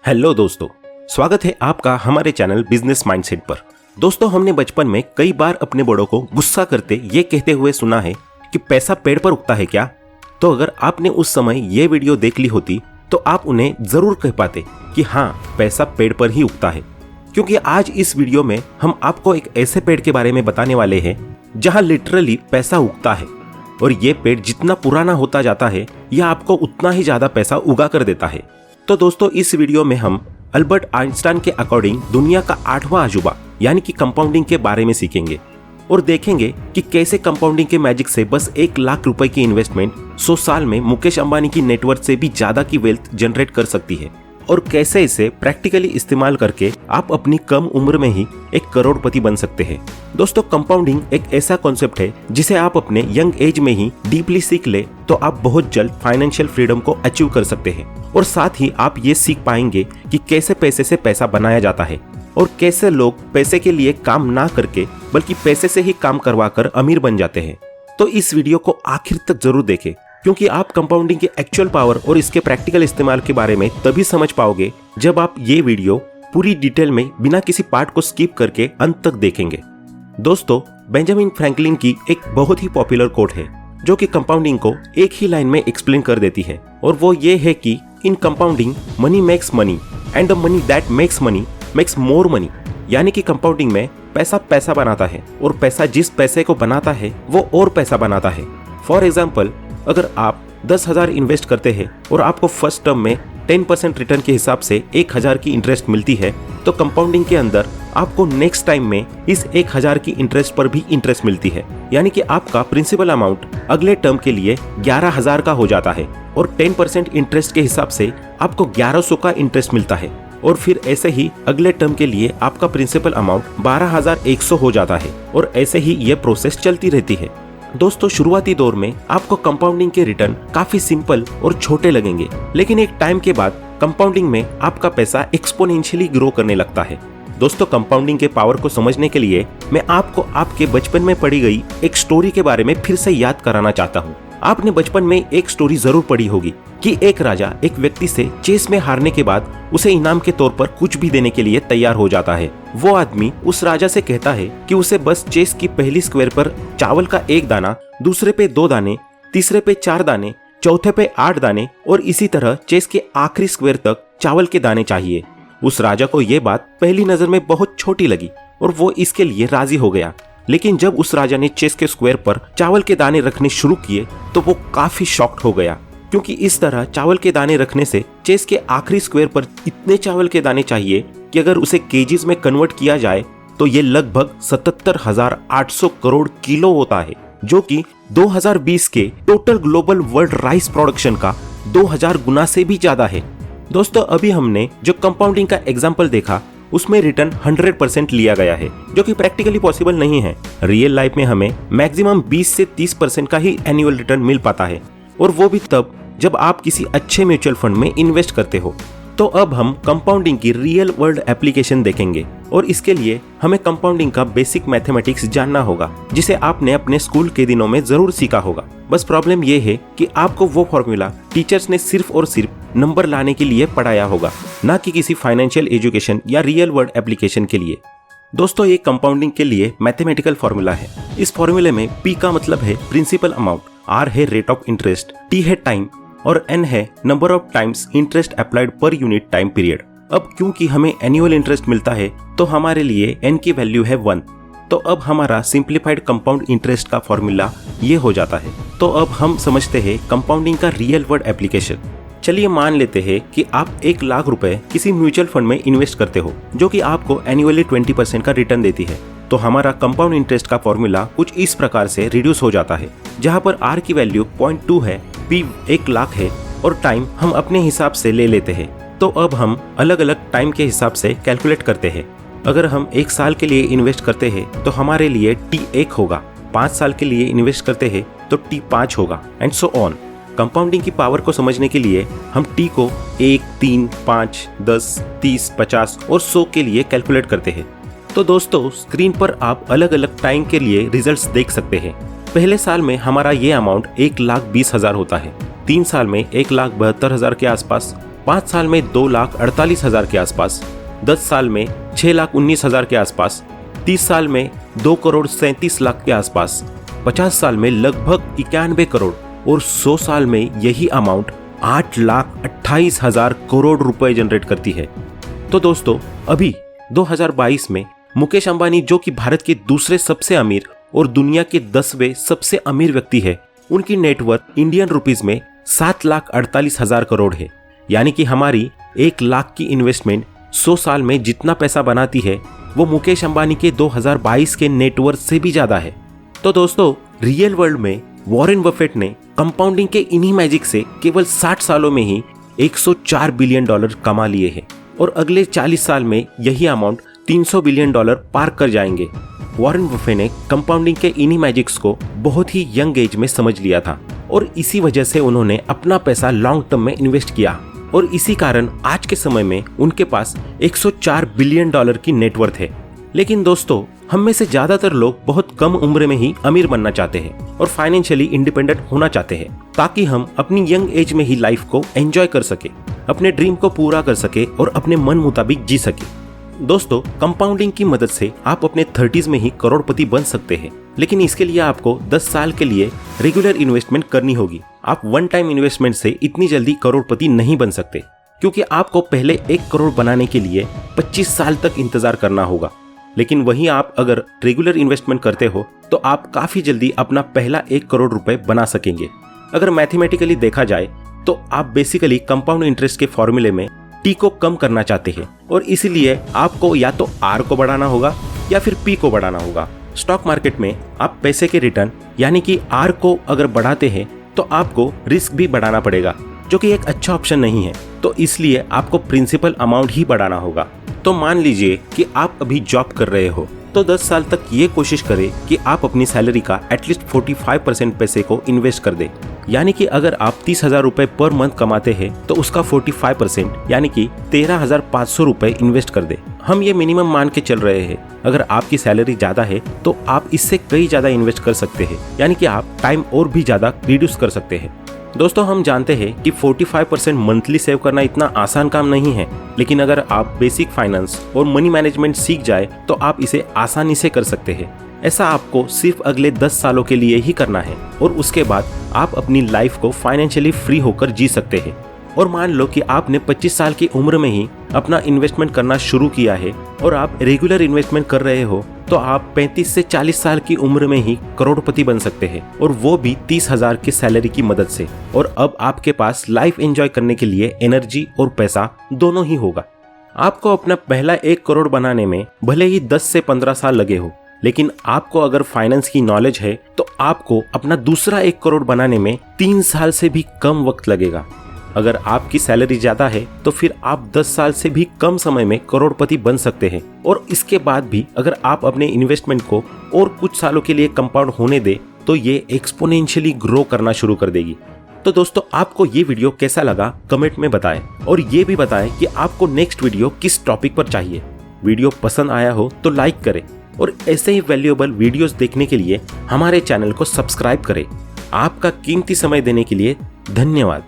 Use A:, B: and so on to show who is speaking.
A: Hello दोस्तों, स्वागत है आपका हमारे चैनल बिजनेस माइंडसेट पर। दोस्तों, हमने बचपन में कई बार अपने बड़ों को गुस्सा करते ये कहते हुए सुना है कि पैसा पेड़ पर उगता है क्या। तो अगर आपने उस समय ये वीडियो देख ली होती तो आप उन्हें जरूर कह पाते कि हाँ, पैसा पेड़ पर ही उगता है। क्योंकि आज इस वीडियो में हम आपको एक ऐसे पेड़ के बारे में बताने वाले हैं जहाँ लिटरली पैसा उगता है, और ये पेड़ जितना पुराना होता जाता है यह आपको उतना ही ज्यादा पैसा उगा कर देता है। तो दोस्तों, इस वीडियो में हम अल्बर्ट आइंस्टाइन के अकॉर्डिंग दुनिया का 8वां अजूबा यानी कि कंपाउंडिंग के बारे में सीखेंगे और देखेंगे कि कैसे कंपाउंडिंग के मैजिक से बस 1 लाख रुपए की इन्वेस्टमेंट 100 साल में मुकेश अंबानी की नेटवर्थ से भी ज्यादा की वेल्थ जनरेट कर सकती है, और कैसे इसे प्रैक्टिकली इस्तेमाल करके आप अपनी कम उम्र में ही एक करोड़पति बन सकते हैं। दोस्तों, कंपाउंडिंग एक ऐसा कॉन्सेप्ट है जिसे आप अपने यंग एज में ही डीपली सीख ले तो आप बहुत जल्द फाइनेंशियल फ्रीडम को अचीव कर सकते हैं, और साथ ही आप ये सीख पाएंगे कि कैसे पैसे से पैसा बनाया जाता है और कैसे लोग पैसे के लिए काम ना करके बल्कि पैसे से ही काम करवा कर अमीर बन जाते हैं। तो इस वीडियो को आखिर तक जरूर देखें, क्योंकि आप कंपाउंडिंग के एक्चुअल पावर और इसके प्रैक्टिकल इस्तेमाल के बारे में तभी समझ पाओगे जब आप ये वीडियो पूरी डिटेल में बिना किसी पार्ट को स्किप करके अंत तक देखेंगे। दोस्तों, बेंजामिन फ्रैंकलिन की एक बहुत ही पॉपुलर कोट है जो कि कंपाउंडिंग को एक ही लाइन में एक्सप्लेन कर देती है, और वो ये है कि in compounding money makes money and the money that makes money makes more money. यानी कि कंपाउंडिंग में पैसा पैसा बनाता है और पैसा जिस पैसे को बनाता है वो और पैसा बनाता है। फॉर एग्जाम्पल, अगर आप 10,000 इन्वेस्ट करते हैं और आपको फर्स्ट टर्म में 10% रिटर्न के हिसाब से 1,000 की इंटरेस्ट मिलती है, तो कंपाउंडिंग के अंदर आपको नेक्स्ट टाइम में इस 1,000 की इंटरेस्ट पर भी इंटरेस्ट मिलती है। यानी कि आपका प्रिंसिपल अमाउंट अगले टर्म के लिए 11,000 का हो जाता है, और 10% इंटरेस्ट के हिसाब से आपको 1,100 का इंटरेस्ट मिलता है, और फिर ऐसे ही अगले टर्म के लिए आपका प्रिंसिपल अमाउंट 12,100 हो जाता है, और ऐसे ही ये प्रोसेस चलती रहती है। दोस्तों, शुरुआती दौर में आपको कंपाउंडिंग के रिटर्न काफी सिंपल और छोटे लगेंगे, लेकिन एक टाइम के बाद कंपाउंडिंग में आपका पैसा एक्सपोनेंशियली ग्रो करने लगता है। दोस्तों, कंपाउंडिंग के पावर को समझने के लिए मैं आपको आपके बचपन में पढ़ी गई एक स्टोरी के बारे में फिर से याद कराना चाहता हूँ। आपने बचपन में एक स्टोरी जरूर पढ़ी होगी कि एक राजा एक व्यक्ति से चेस में हारने के बाद उसे इनाम के तौर पर कुछ भी देने के लिए तैयार हो जाता है। वो आदमी उस राजा से कहता है कि उसे बस चेस की पहली स्क्वायर पर चावल का 1 दाना, दूसरे पे 2 दाने, तीसरे पे 4 दाने, चौथे पे 8 दाने, और इसी तरह चेस के आखिरी स्क्वायर तक चावल के दाने चाहिए। उस राजा को ये बात पहली नजर में बहुत छोटी लगी और वो इसके लिए राजी हो गया। लेकिन जब उस राजा ने चेस के स्क्वायर पर चावल के दाने रखने शुरू किए तो वो काफी शॉक्ड हो गया, क्योंकि इस तरह चावल के दाने रखने से चेस के आखिरी स्क्वायर पर इतने चावल के दाने चाहिए कि अगर उसे केजीज में कन्वर्ट किया जाए तो ये लगभग 77,800 करोड़ किलो होता है, जो कि 2020 के total global world rice production का 2000 गुना से भी ज्यादा है। दोस्तों, अभी हमने जो कंपाउंडिंग का एग्जाम्पल देखा उसमें रिटर्न 100% लिया गया है, जो कि प्रैक्टिकली पॉसिबल नहीं है। रियल लाइफ में हमें मैक्सिमम 20 से 30% का ही एनुअल रिटर्न मिल पाता है, और वो भी तब जब आप किसी अच्छे म्यूचुअल फंड में इन्वेस्ट करते हो। तो अब हम कंपाउंडिंग की रियल वर्ल्ड एप्लीकेशन देखेंगे, और इसके लिए हमें कंपाउंडिंग का बेसिक मैथमेटिक्स जानना होगा जिसे आपने अपने स्कूल के दिनों में जरूर सीखा होगा। बस प्रॉब्लम यह है कि आपको वो फॉर्मूला टीचर्स ने सिर्फ और सिर्फ नंबर लाने के लिए पढ़ाया होगा, ना कि किसी फाइनेंशियल एजुकेशन या रियल वर्ल्ड एप्लीकेशन के लिए। दोस्तों, ये कंपाउंडिंग के लिए मैथमेटिकल फॉर्मूला है। इस फॉर्मूले में P का मतलब है प्रिंसिपल अमाउंट, R है रेट ऑफ इंटरेस्ट, T है टाइम, और N है number of times interest applied per unit time period. अब क्योंकि हमें एनुअल इंटरेस्ट मिलता है तो हमारे लिए N की वैल्यू है 1। तो अब हमारा सिंप्लीफाइड कंपाउंड इंटरेस्ट का फॉर्मूला ये हो जाता है। तो अब हम समझते हैं कंपाउंडिंग का रियल वर्ल्ड एप्लीकेशन। चलिए मान लेते हैं कि आप 1 लाख रुपए किसी म्यूचुअल फंड में इन्वेस्ट करते हो, जो कि आपको एनुअली 20% का रिटर्न देती है। तो हमारा कंपाउंड इंटरेस्ट का फॉर्मूला कुछ इस प्रकार से रिड्यूस हो जाता है, जहां पर R की वैल्यू 0.2 है, P 1 लाख है, और टाइम हम अपने हिसाब से ले लेते हैं। तो अब हम अलग अलग टाइम के हिसाब से कैलकुलेट करते हैं। अगर हम 1 साल के लिए इन्वेस्ट करते हैं तो हमारे लिए T 1 होगा, 5 साल के लिए इन्वेस्ट करते हैं तो T 5 होगा, एंड सो ऑन। कंपाउंडिंग की पावर को समझने के लिए हम T को 1, 3, 5, 10, 30, 50 और 100 के लिए कैलकुलेट करते हैं। तो दोस्तों, स्क्रीन पर आप अलग अलग टाइम के लिए रिजल्ट्स देख सकते हैं। पहले साल में हमारा ये अमाउंट 1,20,000 होता है, 3 साल में 1,72,000 के आसपास, 5 साल में 2,48,000 के आसपास, 10 साल में 6,19,000 के आसपास, 30 साल में 2,37,00,000 के आसपास, 50 साल में लगभग 91 करोड़ और 100 साल में यही अमाउंट 8,28,000 करोड़ रुपए जनरेट करती है। तो दोस्तों, अभी 2022 में मुकेश अंबानी, जो कि भारत के दूसरे सबसे अमीर और दुनिया के 10वें सबसे अमीर व्यक्ति है, उनकी नेटवर्थ इंडियन रुपीज में 7,48,000 करोड़ है। यानी कि हमारी 1 लाख की इन्वेस्टमेंट 100 साल में जितना पैसा बनाती है, वो मुकेश अंबानी के 2022 के नेटवर्थ से भी ज्यादा है। तो दोस्तों, रियल वर्ल्ड में वॉरेन बफेट ने कंपाउंडिंग के इन्हीं मैजिक से केवल 60 सालों में ही $104 बिलियन कमा लिए हैं और अगले 40 साल में यही अमाउंट $300 बिलियन पार कर जाएंगे। वॉरेन बफेट ने कंपाउंडिंग के इन्हीं मैजिक्स को बहुत ही यंग एज में समझ लिया था और इसी वजह से उन्होंने अपना पैसा लॉन्ग टर्म में इन्वेस्ट किया और इसी कारण आज के समय में उनके पास $104 बिलियन की नेटवर्थ है। लेकिन दोस्तों, हम में से ज्यादातर लोग बहुत कम उम्र में ही अमीर बनना चाहते हैं और फाइनेंशियली इंडिपेंडेंट होना चाहते हैं, ताकि हम अपनी यंग एज में ही लाइफ को एंजॉय कर सके, अपने ड्रीम को पूरा कर सके और अपने मन मुताबिक जी सके। दोस्तों, कंपाउंडिंग की मदद से आप अपने 30s में ही करोड़पति बन सकते हैं, लेकिन इसके लिए आपको 10 साल के लिए रेगुलर इन्वेस्टमेंट करनी होगी। आप वन टाइम इन्वेस्टमेंट से इतनी जल्दी करोड़पति नहीं बन सकते, क्योंकि आपको पहले 1 करोड़ बनाने के लिए 25 साल तक इंतजार करना होगा। लेकिन वहीं आप अगर रेगुलर इन्वेस्टमेंट करते हो तो आप काफी जल्दी अपना पहला 1 करोड़ रुपए बना सकेंगे। अगर मैथमेटिकली देखा जाए तो आप बेसिकली कंपाउंड इंटरेस्ट के फॉर्मूले में टी को कम करना चाहते हैं और इसीलिए आपको या तो आर को बढ़ाना होगा या फिर पी को बढ़ाना होगा। स्टॉक मार्केट में आप पैसे के रिटर्न यानी कि आर को अगर बढ़ाते हैं तो आपको रिस्क भी बढ़ाना पड़ेगा, जो कि एक अच्छा ऑप्शन नहीं है। तो इसलिए आपको प्रिंसिपल अमाउंट ही बढ़ाना होगा। तो मान लीजिए कि आप अभी जॉब कर रहे हो, तो 10 साल तक ये कोशिश करें कि आप अपनी सैलरी का एटलीस्ट 45% पैसे को इन्वेस्ट कर दें। यानी कि अगर आप 30,000 रुपए पर मंथ कमाते हैं तो उसका 45% यानी कि 13,500 रुपए इन्वेस्ट कर दें। हम ये मिनिमम मान के चल रहे हैं। अगर आपकी सैलरी ज्यादा है तो आप इससे कई ज्यादा इन्वेस्ट कर सकते हैं, यानी कि आप टाइम और भी ज्यादा रिड्यूस कर सकते हैं। दोस्तों, हम जानते हैं कि 45% मंथली सेव करना इतना आसान काम नहीं है, लेकिन अगर आप बेसिक फाइनेंस और मनी मैनेजमेंट सीख जाए तो आप इसे आसानी से कर सकते हैं। ऐसा आपको सिर्फ अगले 10 सालों के लिए ही करना है और उसके बाद आप अपनी लाइफ को फाइनेंशियली फ्री होकर जी सकते हैं। और मान लो कि आपने 25 साल की उम्र में ही अपना इन्वेस्टमेंट करना शुरू किया है और आप रेगुलर इन्वेस्टमेंट कर रहे हो, तो आप 35 से 40 साल की उम्र में ही करोड़पति बन सकते हैं, और वो भी 30,000 की सैलरी की मदद से। और अब आपके पास लाइफ एंजॉय करने के लिए एनर्जी और पैसा दोनों ही होगा। आपको अपना पहला 1 करोड़ बनाने में भले ही 10 से 15 साल लगे हो, लेकिन आपको अगर फाइनेंस की नॉलेज है तो आपको अपना दूसरा 1 करोड़ बनाने में 3 साल से भी कम वक्त लगेगा। अगर आपकी सैलरी ज्यादा है तो फिर आप 10 साल से भी कम समय में करोड़पति बन सकते हैं। और इसके बाद भी अगर आप अपने इन्वेस्टमेंट को और कुछ सालों के लिए कंपाउंड होने दे तो ये एक्सपोनेंशियली ग्रो करना शुरू कर देगी। तो दोस्तों, आपको ये वीडियो कैसा लगा कमेंट में बताएं और ये भी बताएं कि आपको नेक्स्ट वीडियो किस टॉपिक पर चाहिए। वीडियो पसंद आया हो तो लाइक करें और ऐसे ही वैल्यूएबल वीडियोस देखने के लिए हमारे चैनल को सब्सक्राइब करें। आपका कीमती समय देने के लिए धन्यवाद।